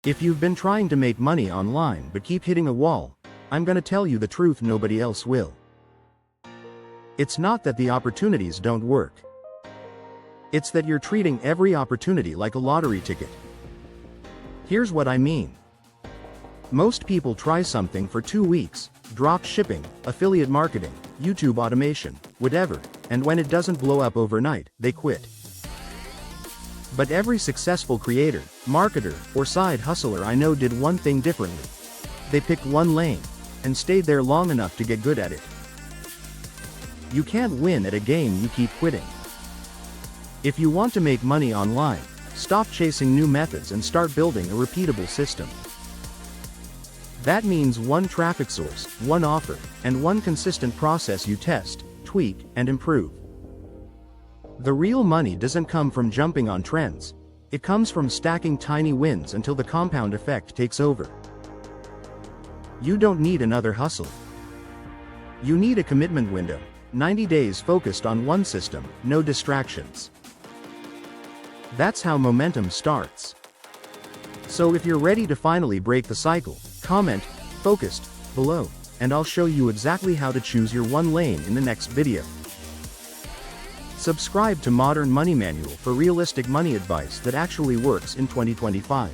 If you've been trying to make money online but keep hitting a wall, I'm gonna tell you the truth nobody else will. It's not that the opportunities don't work. It's that you're treating every opportunity like a lottery ticket. Here's what I mean. Most people try something for 2 weeks, drop shipping, affiliate marketing, YouTube automation, whatever, and when it doesn't blow up overnight, they quit. But every successful creator, marketer, or side hustler I know did one thing differently. They picked one lane, and stayed there long enough to get good at it. You can't win at a game you keep quitting. If you want to make money online, stop chasing new methods and start building a repeatable system. That means one traffic source, one offer, and one consistent process you test, tweak, and improve. The real money doesn't come from jumping on trends. It comes from stacking tiny wins until the compound effect takes over. You don't need another hustle. You need a commitment window, 90 days focused on one system, no distractions. That's how momentum starts. So if you're ready to finally break the cycle, comment, "Focused," below, and I'll show you exactly how to choose your one lane in the next video. Subscribe to Modern Money Manual for realistic money advice that actually works in 2025.